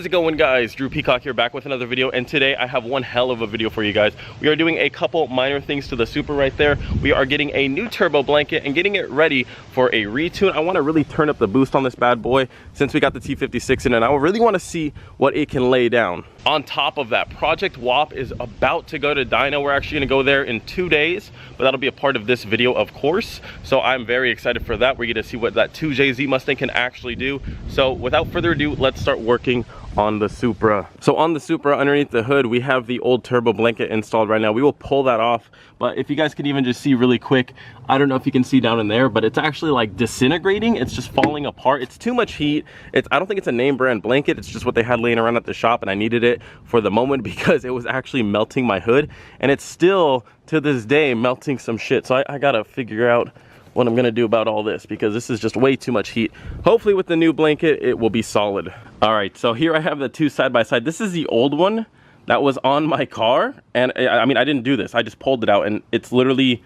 How's it going, guys? Drew Peacock here, back with another video, and today I have one hell of a video for you guys. We are doing a couple minor things to the Supra right there. We are getting a new turbo blanket and getting it ready for a retune. I want to really turn up the boost on this bad boy since we got the T56 in, and I really want to see what it can lay down. On top of that, Project W.A.P is about to go to dyno. We're actually going to go there in 2 days, but that'll be a part of this video, of course. So I'm very excited for that. We're going to see what that 2JZ Mustang can actually do. So without further ado, let's start working on the Supra. So on the Supra, underneath the hood, we have the old turbo blanket installed right now. We will pull that off, but if you guys can even just see really quick, I don't know if you can see down in there, but it's actually like disintegrating. It's just falling apart. It's too much heat. I don't think it's a name brand blanket. It's just what they had laying around at the shop, and I needed it for the moment because it was actually melting my hood, and it's still to this day melting some shit. So I gotta figure out what I'm gonna do about all this because this is just way too much heat. Hopefully with the new blanket, it will be solid. All right, so here I have the two side by side. This is the old one that was on my car. And I mean, I didn't do this. I just pulled it out and it's literally,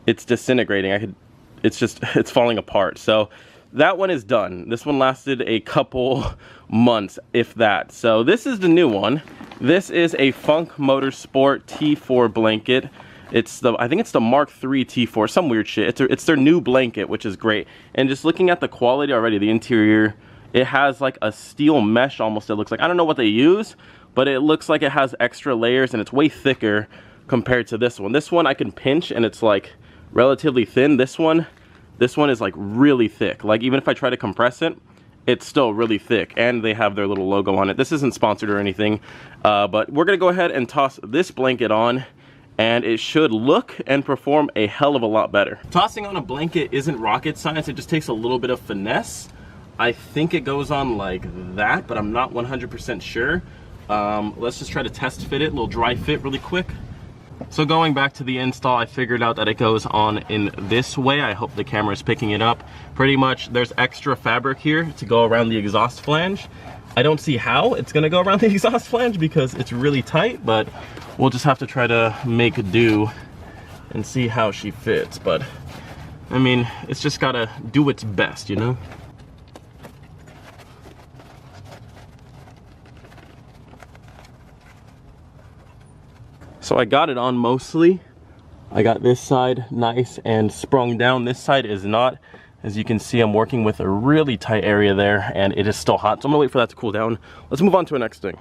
it's disintegrating. It's falling apart. So that one is done. This one lasted a couple months, if that. So this is the new one. This is a Funk Motorsport T4 blanket. I think it's the Mark III T4, some weird shit. It's their new blanket, which is great. And just looking at the quality already, the interior, it has like a steel mesh almost, it looks like. I don't know what they use, but it looks like it has extra layers and it's way thicker compared to this one. This one I can pinch and it's like relatively thin. This one is like really thick. Like even if I try to compress it, it's still really thick, and they have their little logo on it. This isn't sponsored or anything, but we're gonna go ahead and toss this blanket on, and it should look and perform a hell of a lot better. Tossing on a blanket isn't rocket science. It just takes a little bit of finesse. I think it goes on like that, but I'm not 100% sure. Let's just try to test fit it, a little dry fit really quick. So going back to the install, I figured out that it goes on in this way. I hope the camera is picking it up. Pretty much there's extra fabric here to go around the exhaust flange. I don't see how it's gonna go around the exhaust flange because it's really tight, but we'll just have to try to make do and see how she fits. But I mean, it's just gotta do its best, you know? So I got it on mostly. I got this side nice and sprung down. This side is not. As you can see, I'm working with a really tight area there and it is still hot. So I'm gonna wait for that to cool down. Let's move on to the next thing.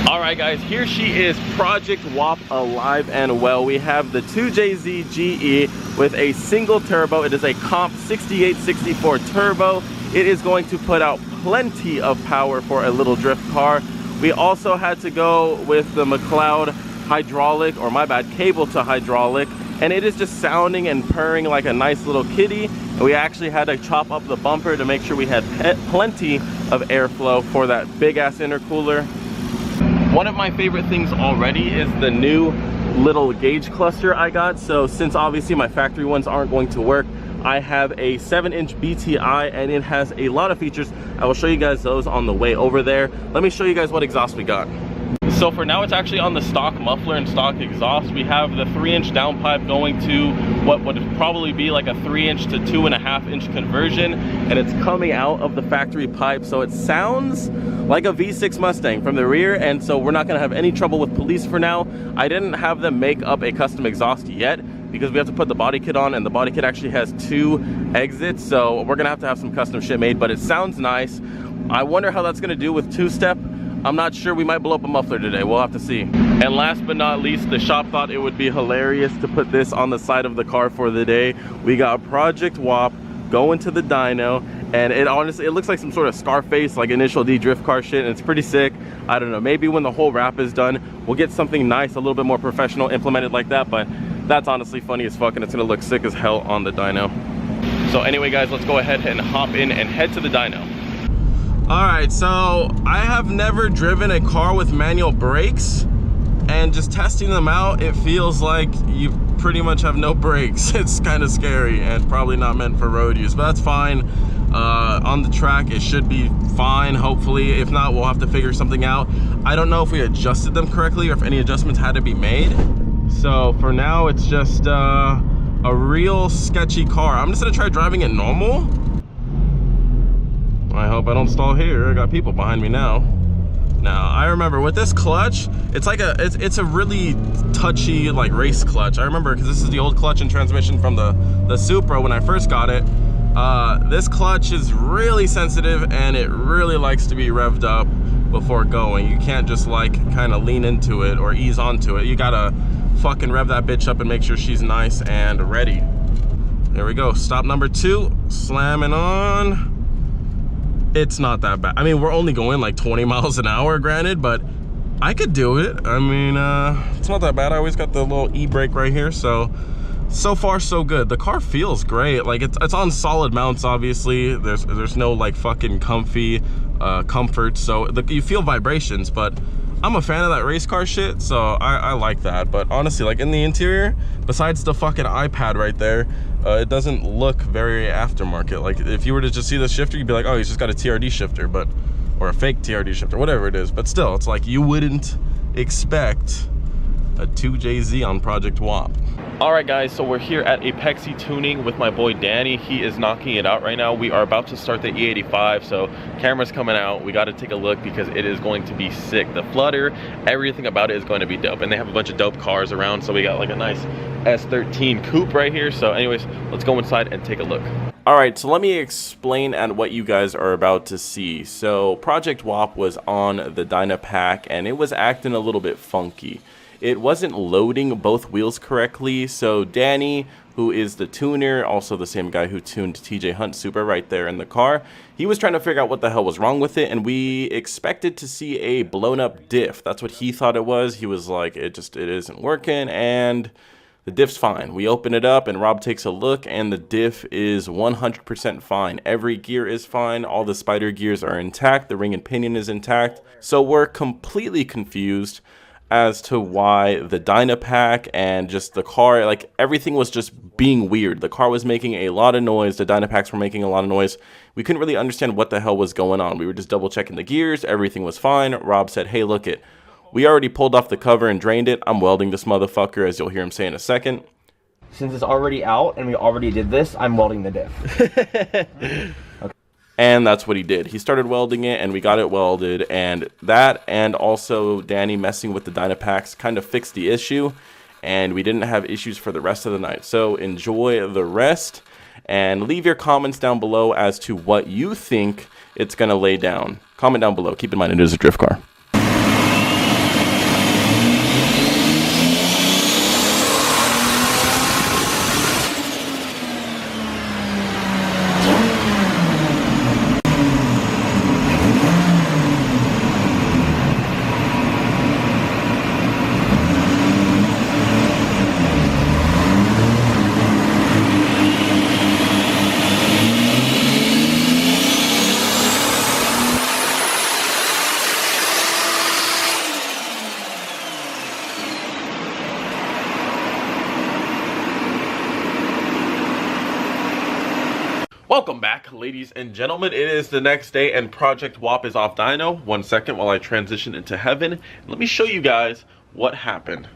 All right, guys, here she is, Project W.A.P alive and well. We have the 2JZ GE with a single turbo. It is a comp 6864 turbo. It is going to put out plenty of power for a little drift car. We also had to go with the McLeod hydraulic, or my bad, cable to hydraulic, and it is just sounding and purring like a nice little kitty. And we actually had to chop up the bumper to make sure we had plenty of airflow for that big ass intercooler. One of my favorite things already is the new little gauge cluster I got. So since obviously my factory ones aren't going to work, I have a 7-inch BTI and it has a lot of features. I will show you guys those on the way over there. Let me show you guys what exhaust we got. So for now, it's actually on the stock muffler and stock exhaust. We have the 3-inch downpipe going to what would probably be like a 3-inch to 2.5-inch conversion, and it's coming out of the factory pipe. So it sounds like a V6 Mustang from the rear, and so we're not gonna have any trouble with police for now. I didn't have them make up a custom exhaust yet because we have to put the body kit on, and the body kit actually has 2 exits, so we're gonna have some custom shit made, but it sounds nice. I wonder how that's gonna do with 2-step. I'm not sure. We might blow up a muffler today. We'll have to see. And last but not least, the shop thought it would be hilarious to put this on the side of the car for the day. We got Project W.A.P going to the dyno, and it honestly, it looks like some sort of Scarface, like Initial D drift car shit, and it's pretty sick. I don't know, maybe when the whole wrap is done, we'll get something nice, a little bit more professional implemented like that, but that's honestly funny as fuck, and it's gonna look sick as hell on the dyno. So anyway, guys, let's go ahead and hop in and head to the dyno. All right, so I have never driven a car with manual brakes, and just testing them out, it feels like you pretty much have no brakes. It's kind of scary and probably not meant for road use, but that's fine. On the track, it should be fine, hopefully. If not, we'll have to figure something out. I don't know if we adjusted them correctly or if any adjustments had to be made. So for now, it's just a real sketchy car. I'm just gonna try driving it normal. I hope I don't stall here. I got people behind me now. Now, I remember with this clutch, it's like it's a really touchy like race clutch. I remember because this is the old clutch and transmission from the Supra when I first got it. This clutch is really sensitive and it really likes to be revved up before going. You can't just like kind of lean into it or ease onto it. You gotta fucking rev that bitch up and make sure she's nice and ready. There we go, stop number 2, slamming on. It's not that bad. I mean, we're only going like 20 miles an hour, granted, but I could do it. I mean, it's not that bad. I always got the little e-brake right here, so far so good. The car feels great. Like it's on solid mounts, obviously. There's no like fucking comfy comfort, so you feel vibrations, but I'm a fan of that race car shit, so I like that. But honestly, like in the interior, besides the fucking iPad right there, it doesn't look very aftermarket. Like if you were to just see the shifter, you'd be like, oh, he's just got a TRD shifter, but or a fake TRD shifter, whatever it is. But still, it's like you wouldn't expect a 2JZ on Project W.A.P. All right, guys, so we're here at Apexi Tuning with my boy Danny. He is knocking it out right now. We are about to start the E85, so camera's coming out. We got to take a look because it is going to be sick. The flutter, everything about it is going to be dope, and they have a bunch of dope cars around. So we got like a nice S13 coupe right here. So anyways, let's go inside and take a look. All right, so let me explain at what you guys are about to see. So Project W.A.P was on the Dynapack and it was acting a little bit funky. It wasn't loading both wheels correctly, so Danny, who is the tuner, also the same guy who tuned TJ Hunt Supra right there in the car, he was trying to figure out what the hell was wrong with it, and we expected to see a blown up diff. That's what he thought it was. He was like, it isn't working, and the diff's fine. We open it up and Rob takes a look and the diff is 100% fine. Every gear is fine. All the spider gears are intact. The ring and pinion is intact. So we're completely confused as to why the Dynapack and just the car, like everything was just being weird. The car was making a lot of noise. The Dynapacks were making a lot of noise. We couldn't really understand what the hell was going on. We were just double checking the gears. Everything was fine. Rob said, hey, look it. We already pulled off the cover and drained it. I'm welding this motherfucker, as you'll hear him say in a second. Since it's already out and we already did this, I'm welding the diff. Okay. And that's what he did. He started welding it and we got it welded, and that and also Danny messing with the Dynapacks kind of fixed the issue, and we didn't have issues for the rest of the night. So enjoy the rest and leave your comments down below as to what you think it's going to lay down. Comment down below. Keep in mind it is a drift car. Welcome back, ladies and gentlemen. It is the next day and Project W.A.P is off dyno. 1 second while I transition into heaven. Let me show you guys what happened.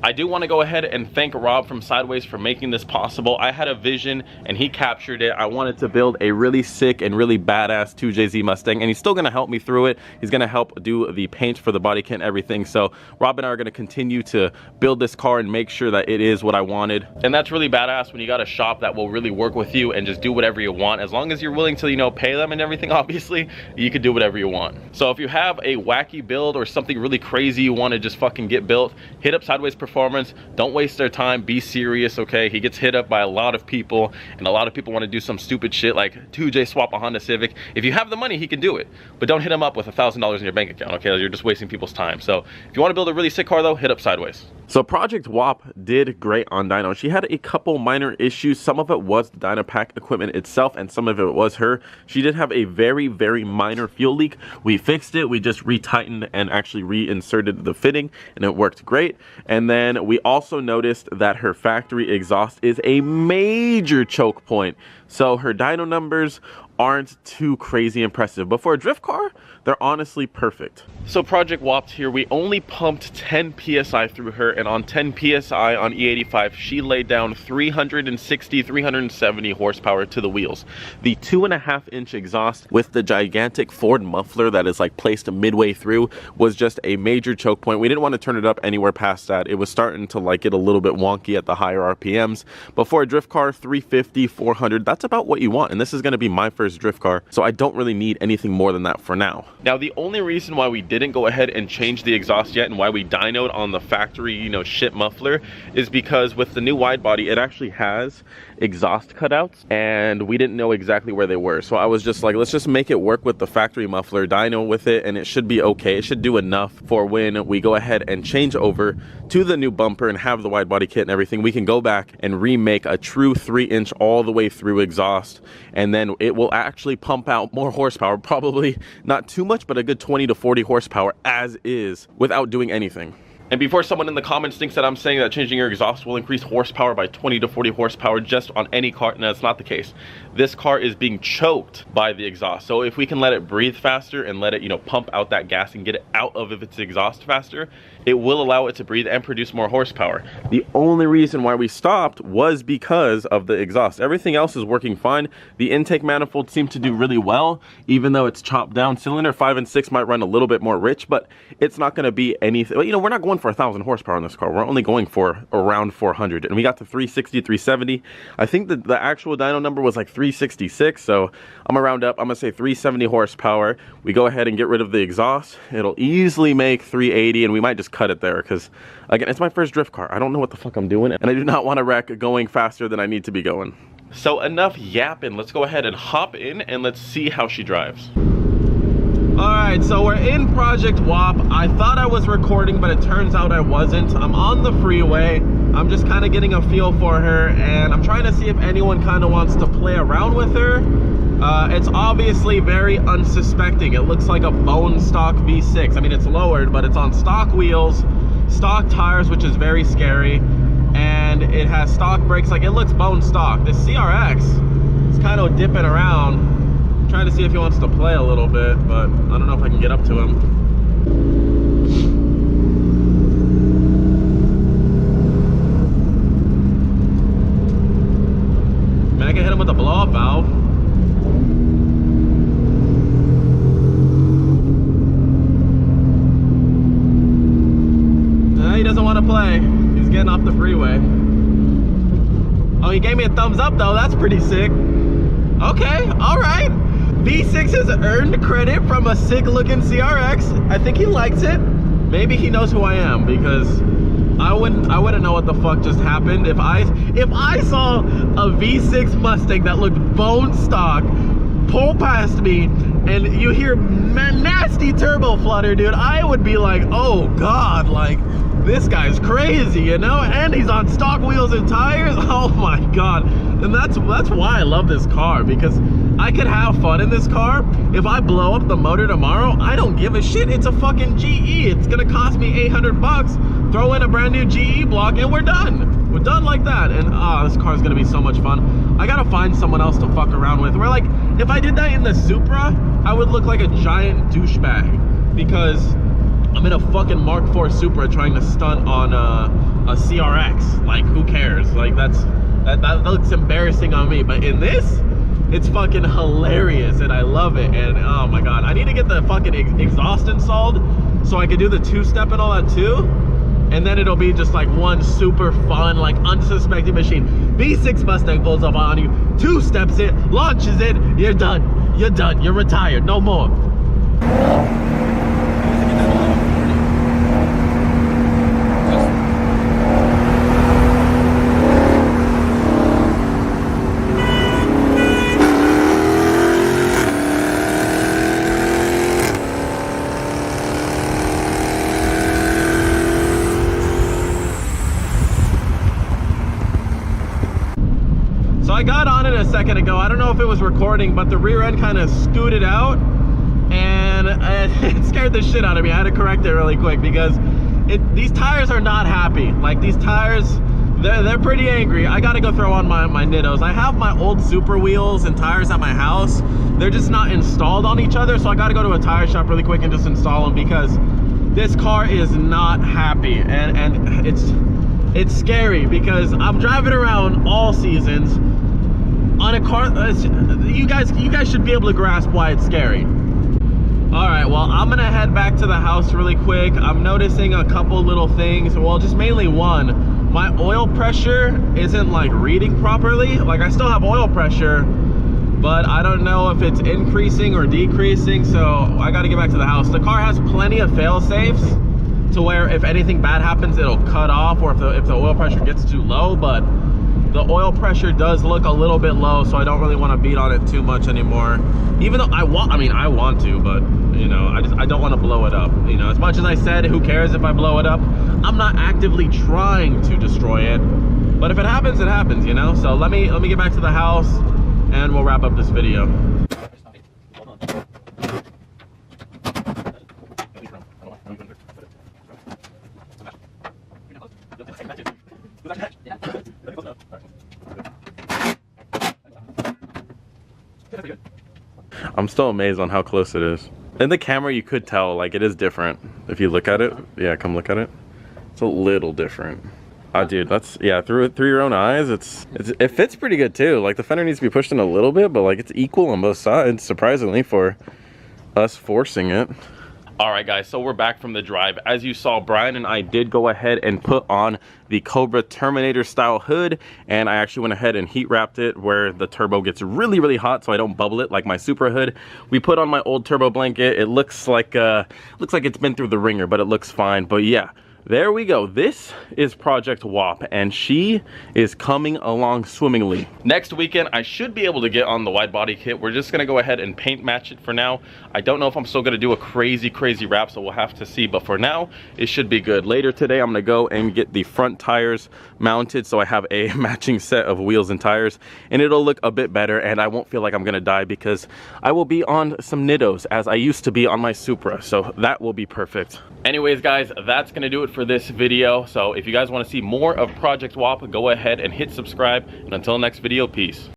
I do want to go ahead and thank Rob from Sideways for making this possible. I had a vision and he captured it. I wanted to build a really sick and really badass 2JZ Mustang, and he's still going to help me through it. He's going to help do the paint for the body kit and everything. So Rob and I are going to continue to build this car and make sure that it is what I wanted. And that's really badass when you got a shop that will really work with you and just do whatever you want. As long as you're willing to, you know, pay them and everything, obviously, you can do whatever you want. So if you have a wacky build or something really crazy you want to just fucking get built, hit up Sideways Performance. Don't waste their time. Be serious, okay? He gets hit up by a lot of people, and a lot of people want to do some stupid shit like 2J swap a Honda Civic. If you have the money, he can do it, but don't hit him up with $1,000 in your bank account, okay? You're just wasting people's time. So if you want to build a really sick car though, hit up Sideways. So Project W.A.P did great on dyno. She had a couple minor issues. Some of it was the Dynapack equipment itself, and some of it was her. She did have a very, very minor fuel leak. We fixed it. We just retightened and actually reinserted the fitting, and it worked great. And then we also noticed that her factory exhaust is a major choke point. So her dyno numbers aren't too crazy impressive, but for a drift car, they're honestly perfect. So Project W.A.P here, we only pumped 10 PSI through her, and on 10 PSI on E85, she laid down 360, 370 horsepower to the wheels. The 2.5-inch exhaust with the gigantic Ford muffler that is like placed midway through was just a major choke point. We didn't want to turn it up anywhere past that. It was starting to like get a little bit wonky at the higher RPMs, but for a drift car, 350, 400, that's about what you want, and this is going to be my first drift car, so I don't really need anything more than that for now. Now, the only reason why we didn't go ahead and change the exhaust yet and why we dynoed on the factory, you know, shit muffler is because with the new wide body, it actually has exhaust cutouts, and we didn't know exactly where they were. So I was just like, let's just make it work with the factory muffler, dyno with it, and it should be okay. It should do enough for when we go ahead and change over to the new bumper and have the wide body kit and everything. We can go back and remake a true 3-inch all the way through exhaust, and then it will actually pump out more horsepower, probably not too much, but a good 20 to 40 horsepower as is without doing anything. And before someone in the comments thinks that I'm saying that changing your exhaust will increase horsepower by 20 to 40 horsepower just on any car, no, that's not the case. This car is being choked by the exhaust. So if we can let it breathe faster and let it, you know, pump out that gas and get it out of its exhaust faster, it will allow it to breathe and produce more horsepower. The only reason why we stopped was because of the exhaust. Everything else is working fine. The intake manifold seemed to do really well, even though it's chopped down. Cylinder 5 and 6 might run a little bit more rich, but it's not going to be anything. You know, we're not going for 1,000 horsepower in this car. We're only going for around 400, and we got to 360, 370. I think that the actual dyno number was like 366, so I'm gonna round up. I'm gonna say 370 horsepower. We go ahead and get rid of the exhaust. It'll easily make 380, and we might just cut it there because, again, it's my first drift car. I don't know what the fuck I'm doing, and I do not want to wreck going faster than I need to be going. So enough yapping. Let's go ahead and hop in and let's see how she drives. Alright, so we're in Project W.A.P. I thought I was recording, but it turns out I wasn't. I'm on the freeway. I'm just kind of getting a feel for her, and I'm trying to see if anyone kind of wants to play around with her. It's obviously very unsuspecting. It looks like a bone stock V6. I mean, it's lowered, but it's on stock wheels, stock tires, which is very scary, and it has stock brakes. Like, it looks bone stock. This CRX is kind of dipping around. Trying to see if he wants to play a little bit, but I don't know if I can get up to him. I mean, I can hit him with a blow-up valve. He doesn't want to play. He's getting off the freeway. Oh, he gave me a thumbs up though. That's pretty sick. Okay, all right. V6 has earned credit from a sick looking CRX. I think he likes it. Maybe he knows who I am, because I wouldn't know what the fuck just happened if I saw a V6 Mustang that looked bone stock pull past me and you hear nasty turbo flutter, dude. I would be like, oh god, like, this guy's crazy, you know? And he's on stock wheels and tires. Oh my god. And that's why I love this car, because I could have fun in this car. If I blow up the motor tomorrow, I don't give a shit. It's a fucking GE. It's gonna cost me 800 bucks. Throw in a brand new GE block and we're done. We're done like that. And this car's gonna be so much fun. I gotta find someone else to fuck around with. Where, like, if I did that in the Supra, I would look like a giant douchebag, because I'm in a fucking Mark IV Supra trying to stunt on a CRX. Like, who cares? Like, that looks embarrassing on me. But in this, it's fucking hilarious, and I love it. And oh my god, I need to get the fucking exhaust installed so I can do the two-step and all that too, and then it'll be just like one super fun, like, unsuspecting machine. V6 Mustang pulls up on you, two-steps it, launches it, you're done, you're retired, no more. I got on it a second ago. I don't know if it was recording, but the rear end kind of scooted out, and it scared the shit out of me. I had to correct it really quick, because these tires are not happy. Like, these tires They're pretty angry. I gotta go throw on my Nittos. I have my old Super wheels and tires at my house. They're just not installed on each other, so I gotta go to a tire shop really quick and just install them because this car is not happy. And it's scary because I'm driving around all seasons on a car. You guys should be able to grasp why it's scary. All right, well, I'm gonna head back to the house really quick. I'm noticing a couple little things. Well, just mainly one. My oil pressure isn't like reading properly. Like, I still have oil pressure, but I don't know if it's increasing or decreasing, so I gotta get back to the house. The car has plenty of fail safes to where if anything bad happens, it'll cut off, or if the oil pressure gets too low, but the oil pressure does look a little bit low, so I don't really want to beat on it too much anymore. Even though I want to, but you know, I don't want to blow it up. You know, as much as I said, who cares if I blow it up? I'm not actively trying to destroy it, but if it happens, it happens, you know? So let me get back to the house and we'll wrap up this video. I'm still amazed on how close it is. In the camera, you could tell, like, it is different. If you look at it, yeah, come look at it. It's a little different. Oh, dude, that's, yeah, through your own eyes, it fits pretty good too. Like, the fender needs to be pushed in a little bit, but like, it's equal on both sides, surprisingly, for us forcing it. All right, guys, so we're back from the drive. As you saw, Brian and I did go ahead and put on the Cobra Terminator style hood, and I actually went ahead and heat wrapped it where the turbo gets really, really hot so I don't bubble it like my Supra hood. We put on my old turbo blanket. It looks like it's been through the ringer, but it looks fine. But yeah, there we go. This is Project W.A.P, and she is coming along swimmingly. Next weekend, I should be able to get on the wide body kit. We're just gonna go ahead and paint match it for now. I don't know if I'm still gonna do a crazy wrap, so we'll have to see, but for now, it should be good. Later today, I'm gonna go and get the front tires mounted so I have a matching set of wheels and tires, and it'll look a bit better, and I won't feel like I'm gonna die because I will be on some Nittos as I used to be on my Supra, so that will be perfect. Anyways, guys, that's gonna do it for this video. So if you guys want to see more of Project W.A.P, go ahead and hit subscribe, and until next video, peace.